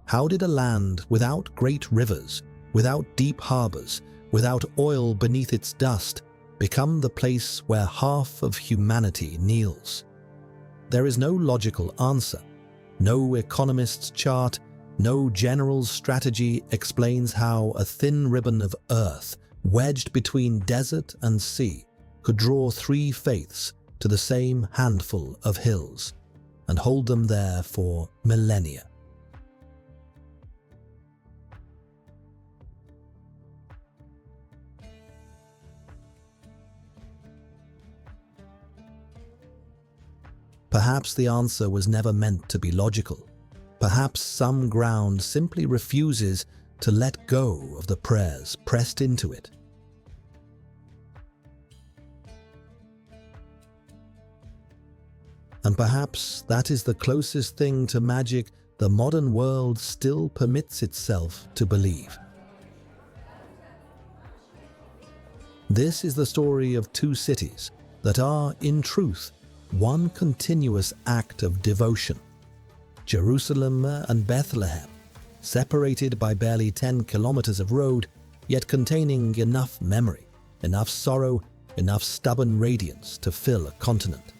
How did a land without great rivers, without deep harbors, without oil beneath its dust, become the place where half of humanity kneels? There is no logical answer. No economist's chart, no general's strategy explains how a thin ribbon of earth, wedged between desert and sea, could draw three faiths to the same handful of hills and hold them there for millennia. Perhaps the answer was never meant to be logical. Perhaps some ground simply refuses to let go of the prayers pressed into it. And perhaps that is the closest thing to magic the modern world still permits itself to believe. This is the story of two cities that are, in truth, one continuous act of devotion. Jerusalem and Bethlehem, separated by barely 10 kilometers of road, yet containing enough memory, enough sorrow, enough stubborn radiance to fill a continent.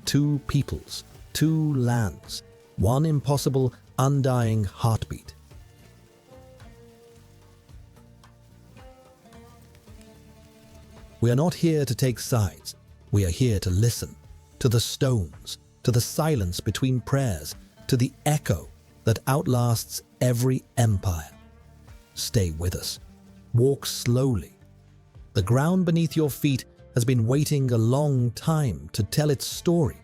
Two peoples, two lands, one impossible, undying heartbeat. We are not here to take sides. We are here to listen, to the stones, to the silence between prayers, to the echo that outlasts every empire. Stay with us. Walk slowly. The ground beneath your feet has been waiting a long time to tell its story.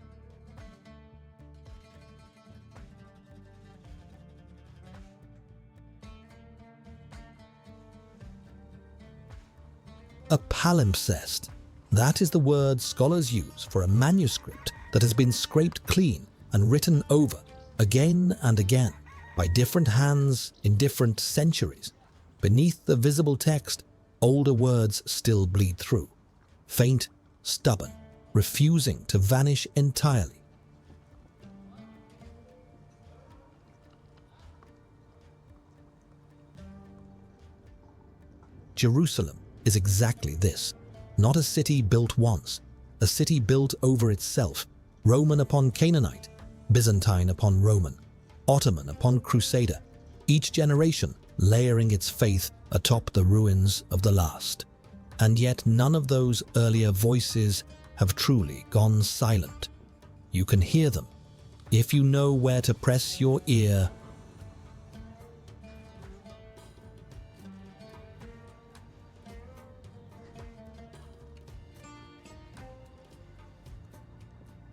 A palimpsest. That is the word scholars use for a manuscript that has been scraped clean and written over again and again by different hands in different centuries. Beneath the visible text, older words still bleed through, faint, stubborn, refusing to vanish entirely. Jerusalem is exactly this. Not a city built once, a city built over itself, Roman upon Canaanite, Byzantine upon Roman, Ottoman upon Crusader, each generation layering its faith atop the ruins of the last. And yet none of those earlier voices have truly gone silent. You can hear them if you know where to press your ear.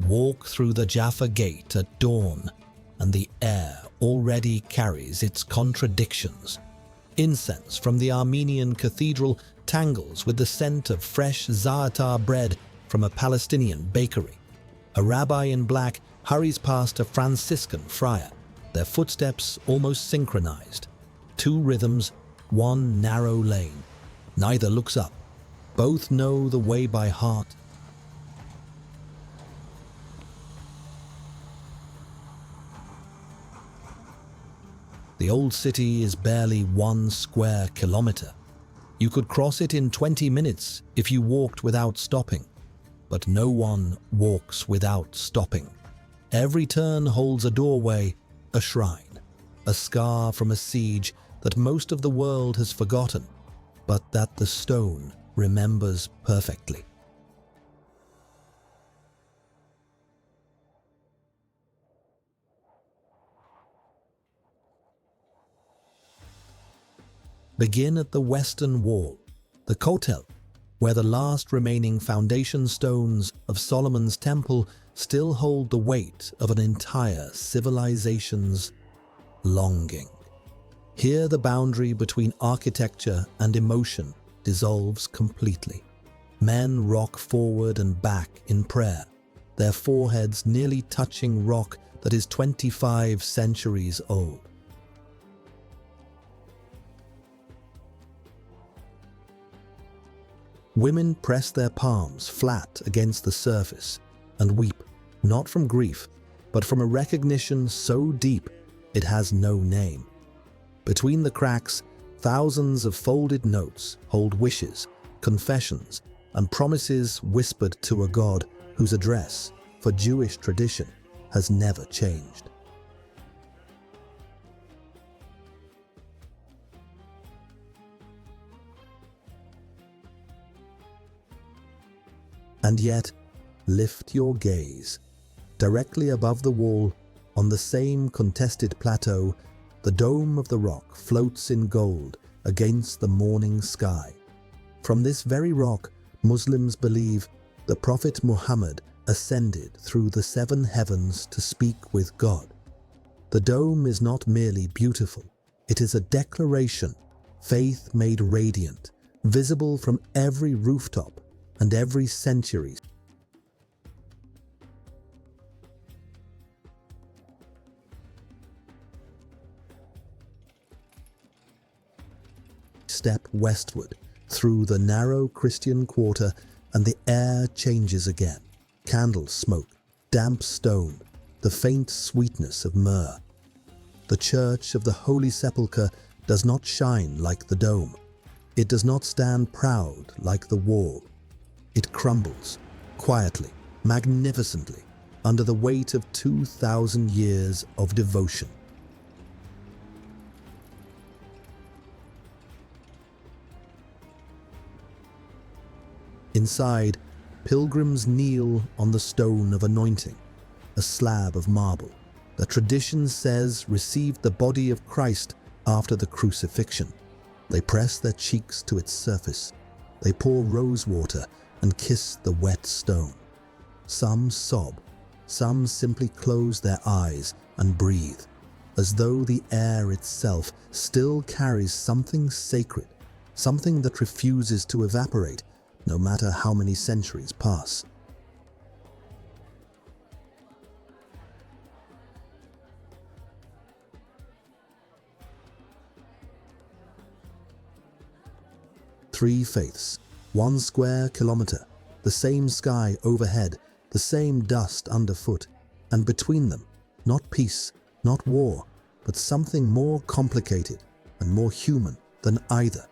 Walk through the Jaffa Gate at dawn, and the air already carries its contradictions. Incense from the Armenian cathedral tangles with the scent of fresh za'atar bread from a Palestinian bakery. A rabbi in black hurries past a Franciscan friar, their footsteps almost synchronized. Two rhythms, one narrow lane. Neither looks up. Both know the way by heart. The old city is barely 1 square kilometer. You could cross it in 20 minutes if you walked without stopping. But no one walks without stopping. Every turn holds a doorway, a shrine, a scar from a siege that most of the world has forgotten, but that the stone remembers perfectly. Begin at the western wall, the Kotel, where the last remaining foundation stones of Solomon's temple still hold the weight of an entire civilization's longing. Here the boundary between architecture and emotion dissolves completely. Men rock forward and back in prayer, their foreheads nearly touching rock that is 25 centuries old. Women press their palms flat against the surface, and weep, not from grief, but from a recognition so deep it has no name. Between the cracks, thousands of folded notes hold wishes, confessions, and promises whispered to a God whose address, for Jewish tradition, has never changed. And yet, lift your gaze. Directly above the wall, on the same contested plateau, the dome of the rock floats in gold against the morning sky. From this very rock, Muslims believe the Prophet Muhammad ascended through the 7 heavens to speak with God. The dome is not merely beautiful, it is a declaration, faith made radiant, visible from every rooftop and every century. Step westward through the narrow Christian quarter and the air changes again. Candle smoke, damp stone, the faint sweetness of myrrh. The Church of the Holy Sepulchre does not shine like the dome. It does not stand proud like the wall. It crumbles, quietly, magnificently, under the weight of 2,000 years of devotion. Inside, pilgrims kneel on the stone of anointing, a slab of marble that tradition says received the body of Christ after the crucifixion. They press their cheeks to its surface. They pour rose water and kiss the wet stone. Some sob, some simply close their eyes and breathe, as though the air itself still carries something sacred, something that refuses to evaporate no matter how many centuries pass. Three faiths, 1 square kilometer, the same sky overhead, the same dust underfoot, and between them, not peace, not war, but something more complicated and more human than either.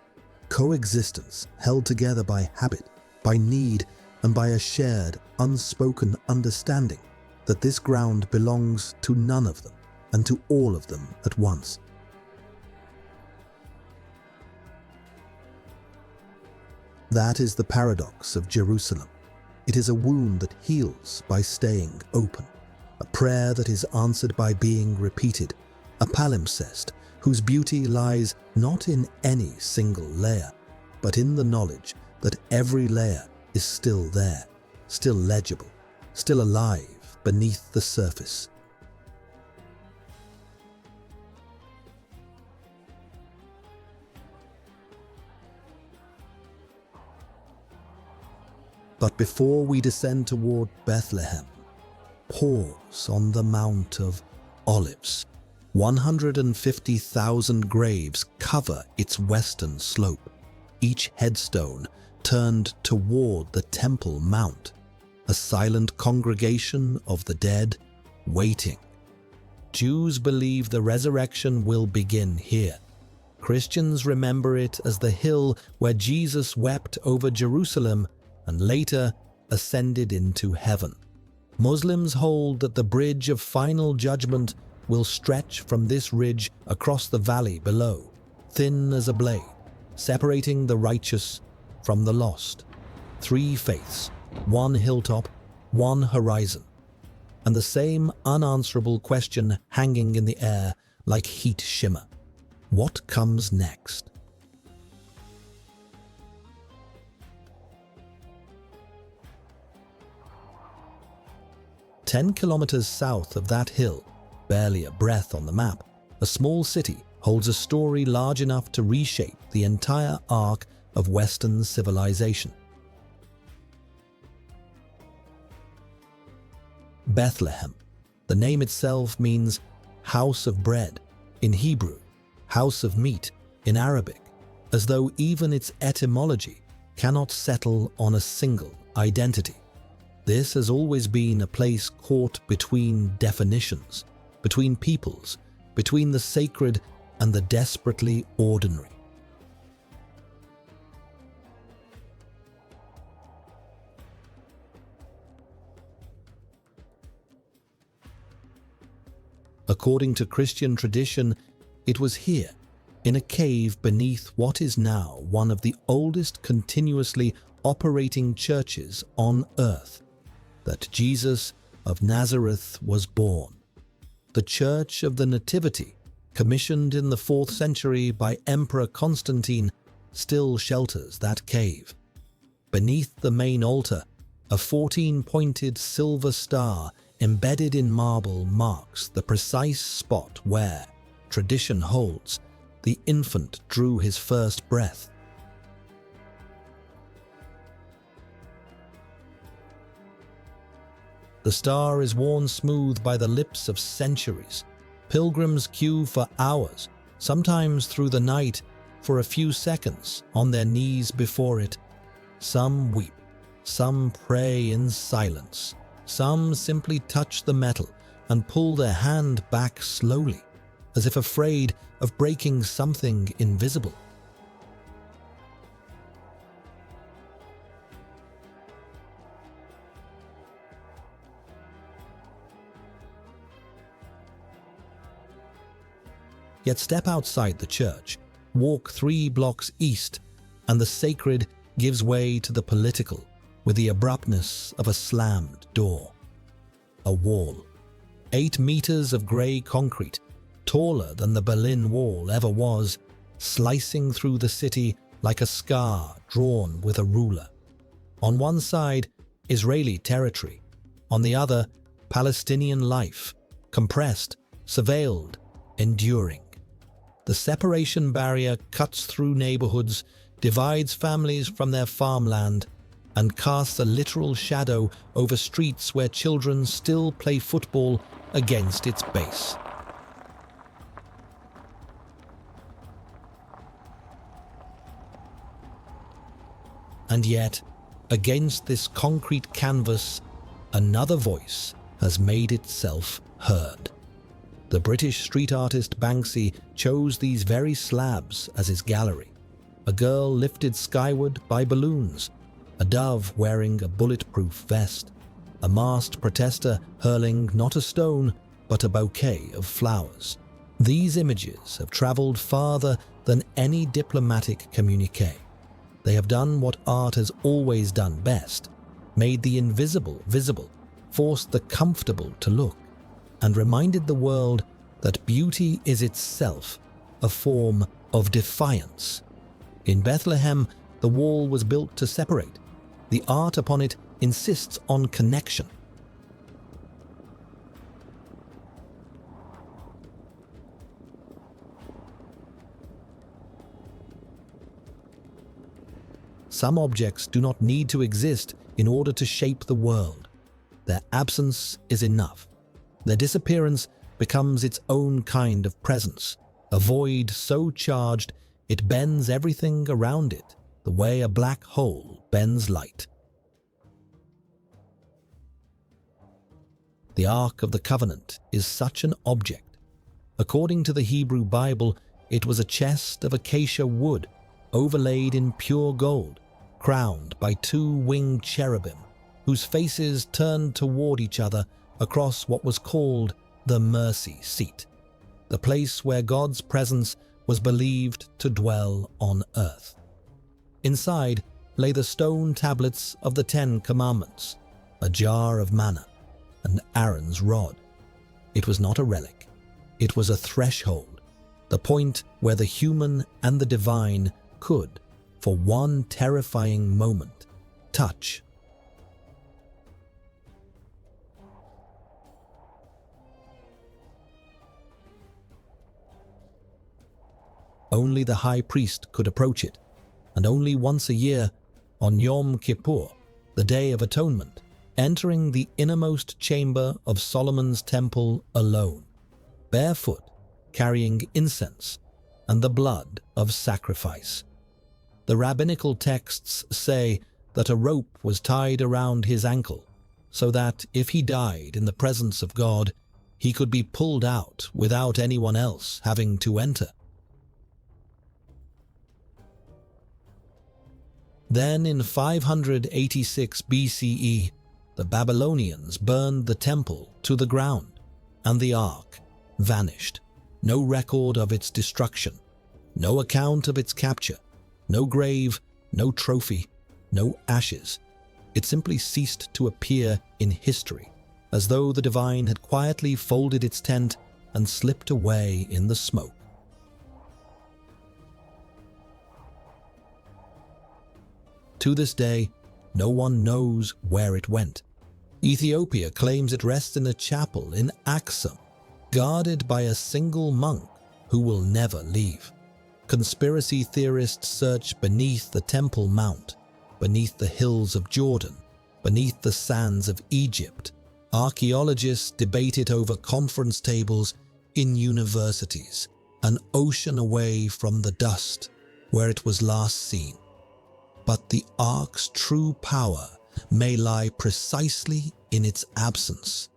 Coexistence held together by habit, by need, and by a shared, unspoken understanding that this ground belongs to none of them and to all of them at once. That is the paradox of Jerusalem. It is a wound that heals by staying open, a prayer that is answered by being repeated, a palimpsest whose beauty lies not in any single layer, but in the knowledge that every layer is still there, still legible, still alive beneath the surface. But before we descend toward Bethlehem, pause on the Mount of Olives. 150,000 graves cover its western slope, each headstone turned toward the Temple Mount, a silent congregation of the dead waiting. Jews believe the resurrection will begin here. Christians remember it as the hill where Jesus wept over Jerusalem and later ascended into heaven. Muslims hold that the bridge of final judgment will stretch from this ridge across the valley below, thin as a blade, separating the righteous from the lost. Three faiths, one hilltop, one horizon, and the same unanswerable question hanging in the air like heat shimmer. What comes next? "10 kilometers south of that hill, barely a breath on the map, a small city holds a story large enough to reshape the entire arc of Western civilization. Bethlehem. The name itself means house of bread in Hebrew, house of meat in Arabic, as though even its etymology cannot settle on a single identity. This has always been a place caught between definitions, between peoples, between the sacred and the desperately ordinary. According to Christian tradition, it was here, in a cave beneath what is now one of the oldest continuously operating churches on earth, that Jesus of Nazareth was born. The Church of the Nativity, commissioned in the 4th century by Emperor Constantine, still shelters that cave. Beneath the main altar, a 14-pointed silver star embedded in marble marks the precise spot where, tradition holds, the infant drew his first breath. The star is worn smooth by the lips of centuries. Pilgrims queue for hours, sometimes through the night, for a few seconds on their knees before it. Some weep, some pray in silence. Some simply touch the metal and pull their hand back slowly, as if afraid of breaking something invisible. Yet step outside the church, walk 3 blocks east, and the sacred gives way to the political with the abruptness of a slammed door. A wall, 8 meters of grey concrete, taller than the Berlin Wall ever was, slicing through the city like a scar drawn with a ruler. On one side, Israeli territory, on the other, Palestinian life, compressed, surveilled, enduring. The separation barrier cuts through neighborhoods, divides families from their farmland, and casts a literal shadow over streets where children still play football against its base. And yet, against this concrete canvas, another voice has made itself heard. The British street artist Banksy chose these very slabs as his gallery. A girl lifted skyward by balloons, a dove wearing a bulletproof vest, a masked protester hurling not a stone but a bouquet of flowers. These images have traveled farther than any diplomatic communique. They have done what art has always done best, made the invisible visible, forced the comfortable to look, and reminded the world that beauty is itself a form of defiance. In Bethlehem, the wall was built to separate. The art upon it insists on connection. Some objects do not need to exist in order to shape the world. Their absence is enough. Their disappearance becomes its own kind of presence, a void so charged it bends everything around it, the way a black hole bends light. The Ark of the Covenant is such an object. According to the Hebrew Bible, it was a chest of acacia wood, overlaid in pure gold, crowned by 2 winged cherubim, whose faces turned toward each other across what was called the mercy seat, the place where God's presence was believed to dwell on earth. Inside lay the stone tablets of the 10 Commandments, a jar of manna, and Aaron's rod. It was not a relic. It was a threshold, the point where the human and the divine could, for one terrifying moment, touch. Only the high priest could approach it, and only once a year, on Yom Kippur, the Day of Atonement, entering the innermost chamber of Solomon's temple alone, barefoot, carrying incense and the blood of sacrifice. The rabbinical texts say that a rope was tied around his ankle, so that if he died in the presence of God, he could be pulled out without anyone else having to enter. Then in 586 BCE, the Babylonians burned the temple to the ground, and the ark vanished. No record of its destruction, no account of its capture, no grave, no trophy, no ashes. It simply ceased to appear in history, as though the divine had quietly folded its tent and slipped away in the smoke. To this day, no one knows where it went. Ethiopia claims it rests in a chapel in Aksum, guarded by a single monk who will never leave. Conspiracy theorists search beneath the Temple Mount, beneath the hills of Jordan, beneath the sands of Egypt. Archaeologists debate it over conference tables in universities, an ocean away from the dust where it was last seen. But the ark's true power may lie precisely in its absence,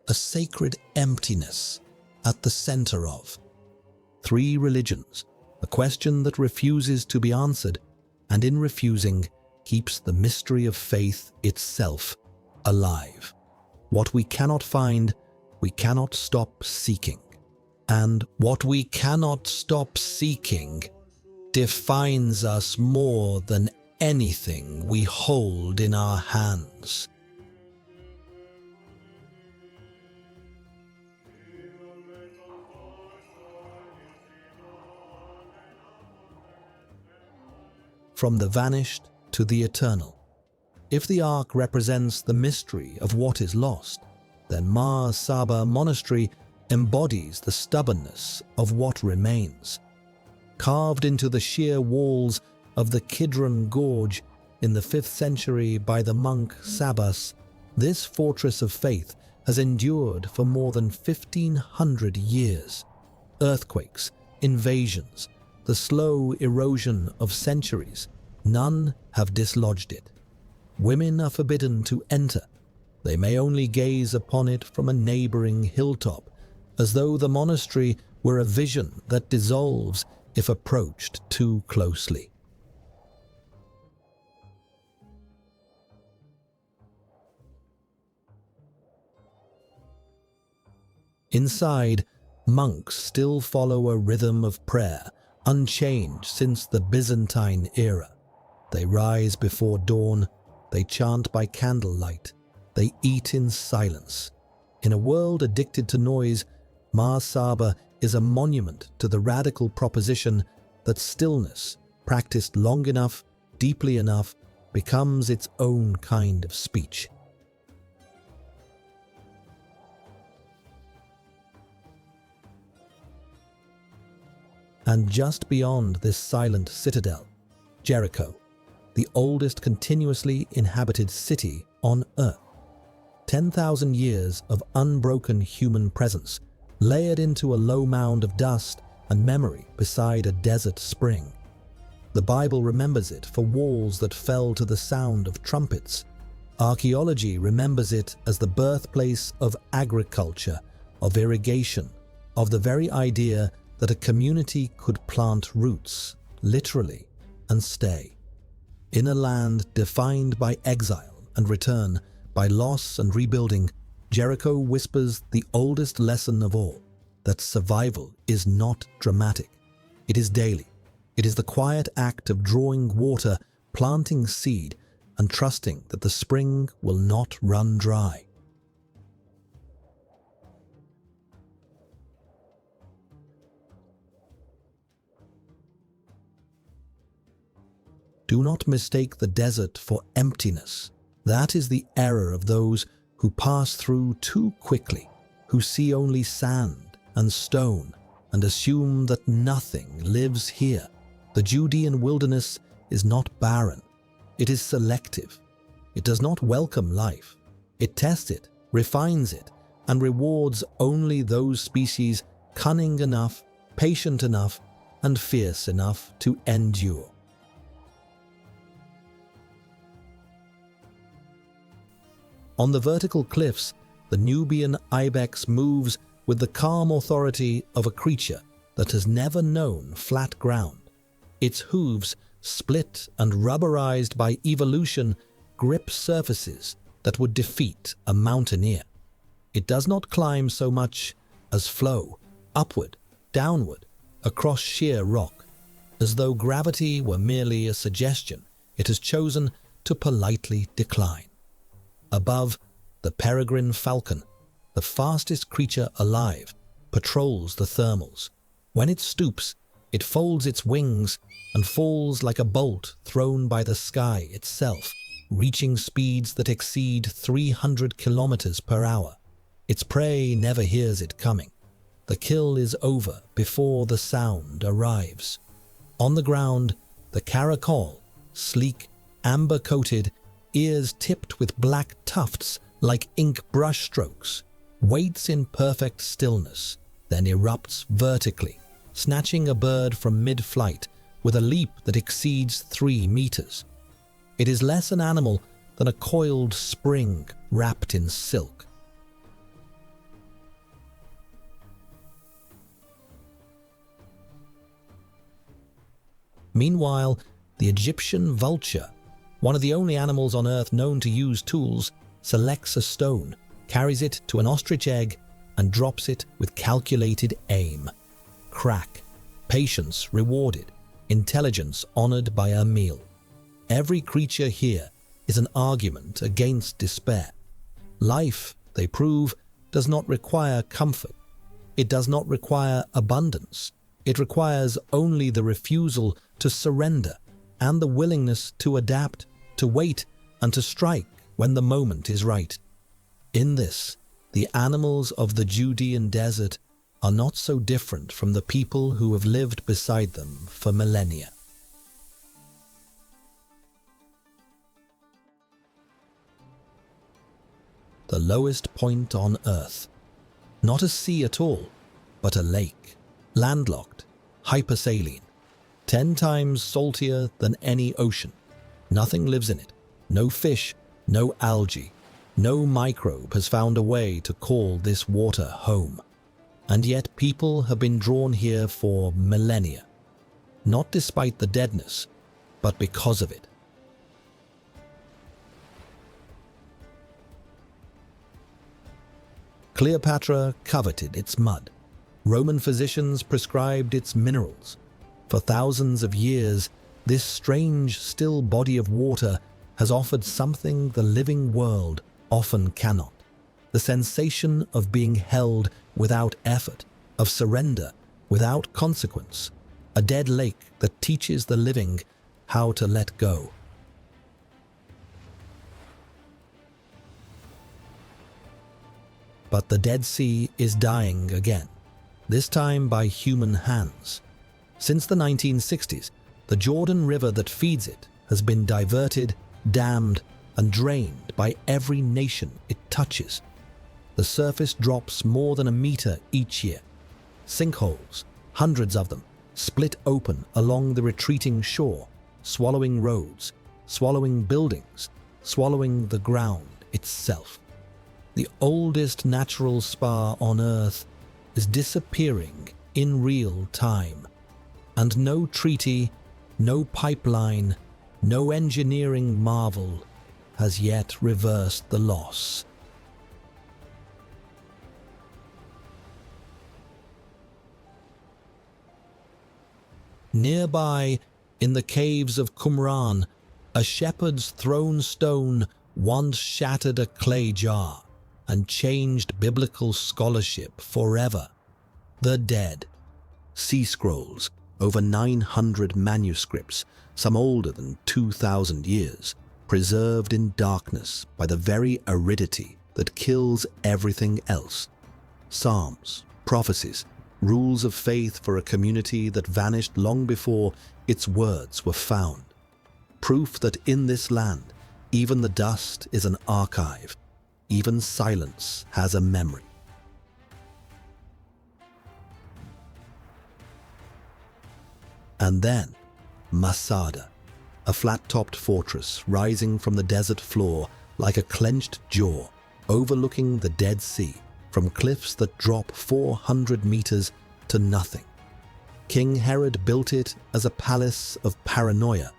a sacred emptiness at the center of three religions, a question that refuses to be answered, and in refusing keeps the mystery of faith itself alive. What we cannot find, we cannot stop seeking. And what we cannot stop seeking defines us more than anything we hold in our hands. From the vanished to the eternal. If the ark represents the mystery of what is lost, then Mar Saba Monastery embodies the stubbornness of what remains. Carved into the sheer walls of the Kidron Gorge in the 5th century by the monk Sabbas, this fortress of faith has endured for more than 1,500 years. Earthquakes, invasions, the slow erosion of centuries, none have dislodged it. Women are forbidden to enter. They may only gaze upon it from a neighboring hilltop, as though the monastery were a vision that dissolves if approached too closely. Inside, monks still follow a rhythm of prayer, unchanged since the Byzantine era. They rise before dawn, they chant by candlelight, they eat in silence. In a world addicted to noise, Mar Saba is a monument to the radical proposition that stillness, practiced long enough, deeply enough, becomes its own kind of speech. And just beyond this silent citadel, Jericho, the oldest continuously inhabited city on Earth. 10,000 years of unbroken human presence, layered into a low mound of dust and memory beside a desert spring. The Bible remembers it for walls that fell to the sound of trumpets. Archaeology remembers it as the birthplace of agriculture, of irrigation, of the very idea that a community could plant roots, literally, and stay. In a land defined by exile and return, by loss and rebuilding, Jericho whispers the oldest lesson of all, that survival is not dramatic. It is daily. It is the quiet act of drawing water, planting seed, and trusting that the spring will not run dry. Do not mistake the desert for emptiness. That is the error of those who pass through too quickly, who see only sand and stone and assume that nothing lives here. The Judean wilderness is not barren. It is selective. It does not welcome life. It tests it, refines it, and rewards only those species cunning enough, patient enough, and fierce enough to endure. On the vertical cliffs, the Nubian ibex moves with the calm authority of a creature that has never known flat ground. Its hooves, split and rubberized by evolution, grip surfaces that would defeat a mountaineer. It does not climb so much as flow, upward, downward, across sheer rock. As though gravity were merely a suggestion, it has chosen to politely decline. Above, the peregrine falcon, the fastest creature alive, patrols the thermals. When it stoops, it folds its wings and falls like a bolt thrown by the sky itself, reaching speeds that exceed 300 kilometers per hour. Its prey never hears it coming. The kill is over before the sound arrives. On the ground, the caracol, sleek, amber-coated, ears tipped with black tufts like ink brush strokes, waits in perfect stillness, then erupts vertically, snatching a bird from mid-flight with a leap that exceeds 3 meters. It is less an animal than a coiled spring wrapped in silk. Meanwhile, the Egyptian vulture, one of the only animals on Earth known to use tools, selects a stone, carries it to an ostrich egg, and drops it with calculated aim. Crack. Patience rewarded. Intelligence honored by a meal. Every creature here is an argument against despair. Life, they prove, does not require comfort. It does not require abundance. It requires only the refusal to surrender and the willingness to adapt, to wait, and to strike when the moment is right. In this, the animals of the Judean desert are not so different from the people who have lived beside them for millennia. The lowest point on Earth. Not a sea at all, but a lake, landlocked, hypersaline, 10 times saltier than any ocean. Nothing lives in it. No fish, no algae, no microbe has found a way to call this water home. And yet people have been drawn here for millennia, not despite the deadness, but because of it. Cleopatra coveted its mud. Roman physicians prescribed its minerals. For thousands of years, this strange, still body of water has offered something the living world often cannot. The sensation of being held without effort, of surrender without consequence. A dead lake that teaches the living how to let go. But the Dead Sea is dying again, this time by human hands. Since the 1960s, the Jordan River that feeds it has been diverted, dammed, and drained by every nation it touches. The surface drops more than a meter each year. Sinkholes, hundreds of them, split open along the retreating shore, swallowing roads, swallowing buildings, swallowing the ground itself. The oldest natural spa on Earth is disappearing in real time, and no treaty, no pipeline, no engineering marvel has yet reversed the loss. Nearby, in the caves of Qumran, a shepherd's thrown stone once shattered a clay jar and changed biblical scholarship forever. The dead. Sea scrolls, over 900 manuscripts, some older than 2,000 years, preserved in darkness by the very aridity that kills everything else. Psalms, prophecies, rules of faith for a community that vanished long before its words were found. Proof that in this land, even the dust is an archive. Even silence has a memory. And then, Masada, a flat-topped fortress rising from the desert floor like a clenched jaw, overlooking the Dead Sea from cliffs that drop 400 meters to nothing. King Herod built it as a palace of paranoia,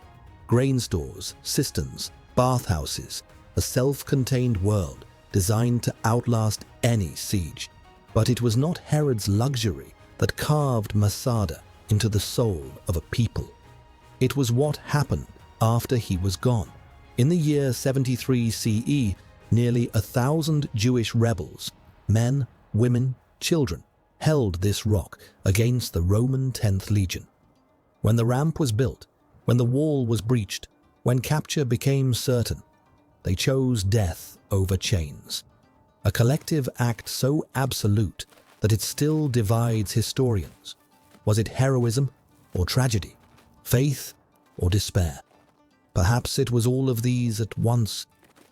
grain stores, cisterns, bathhouses, a self-contained world designed to outlast any siege. But it was not Herod's luxury that carved Masada into the soul of a people. It was what happened after he was gone. In the year 73 CE, nearly 1,000 Jewish rebels, men, women, children, held this rock against the Roman 10th Legion. When the ramp was built, when the wall was breached, when capture became certain, they chose death over chains. A collective act so absolute that it still divides historians. Was it heroism or tragedy? Faith or despair? Perhaps it was all of these at once.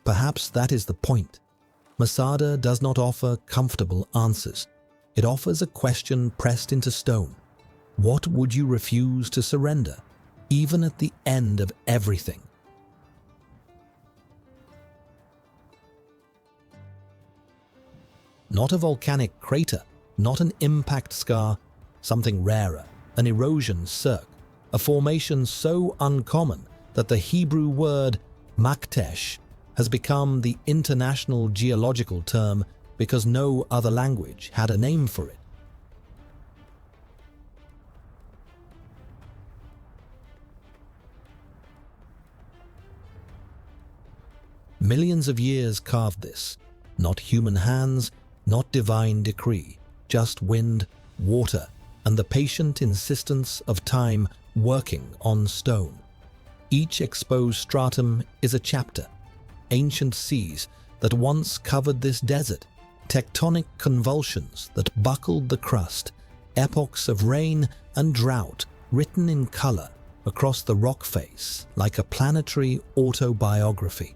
Perhaps that is the point. Masada does not offer comfortable answers. It offers a question pressed into stone. What would you refuse to surrender, even at the end of everything? Not a volcanic crater, not an impact scar, something rarer, an erosion cirque, a formation so uncommon that the Hebrew word maktesh has become the international geological term because no other language had a name for it. Millions of years carved this, not human hands, not divine decree, just wind, water, and the patient insistence of time working on stone. Each exposed stratum is a chapter. Ancient seas that once covered this desert, tectonic convulsions that buckled the crust, epochs of rain and drought written in color across the rock face like a planetary autobiography.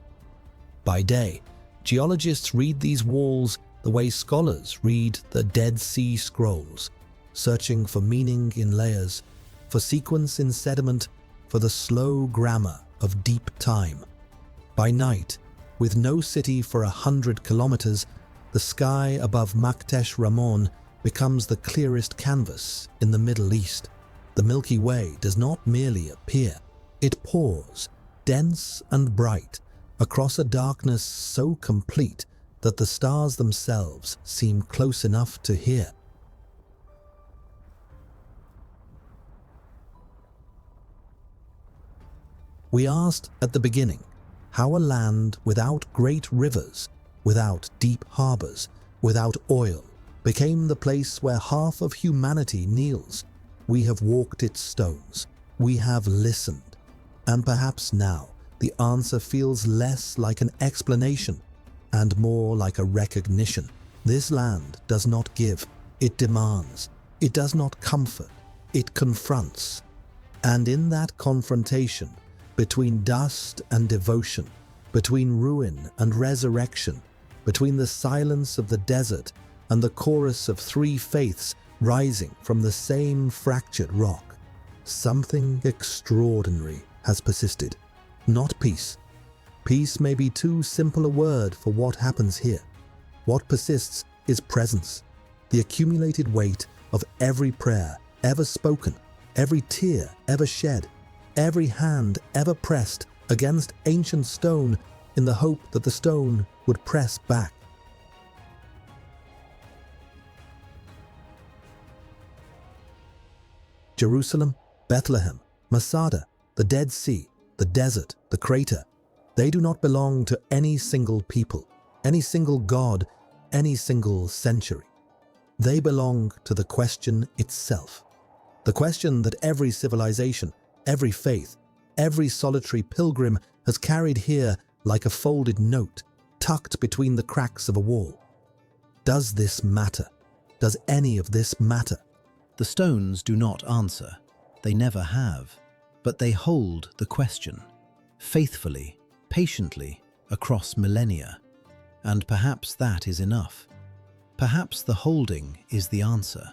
By day, geologists read these walls the way scholars read the Dead Sea Scrolls, searching for meaning in layers, for sequence in sediment, for the slow grammar of deep time. By night, with no city for 100 kilometers, the sky above Maktesh Ramon becomes the clearest canvas in the Middle East. The Milky Way does not merely appear, it pours, dense and bright, across a darkness so complete that the stars themselves seem close enough to hear. We asked at the beginning how a land without great rivers, without deep harbors, without oil, became the place where half of humanity kneels. We have walked its stones. We have listened. And perhaps now the answer feels less like an explanation and more like a recognition. This land does not give, it demands. It does not comfort, it confronts. And in that confrontation, between dust and devotion, between ruin and resurrection, between the silence of the desert and the chorus of three faiths rising from the same fractured rock, something extraordinary has persisted. Not peace. Peace may be too simple a word for what happens here. What persists is presence, the accumulated weight of every prayer ever spoken, every tear ever shed, every hand ever pressed against ancient stone in the hope that the stone would press back. Jerusalem, Bethlehem, Masada, the Dead Sea, the desert, the crater, they do not belong to any single people, any single god, any single century. They belong to the question itself. The question that every civilization, every faith, every solitary pilgrim has carried here like a folded note, tucked between the cracks of a wall. Does this matter? Does any of this matter? The stones do not answer. They never have. But they hold the question, faithfully, patiently, across millennia. And perhaps that is enough. Perhaps the holding is the answer.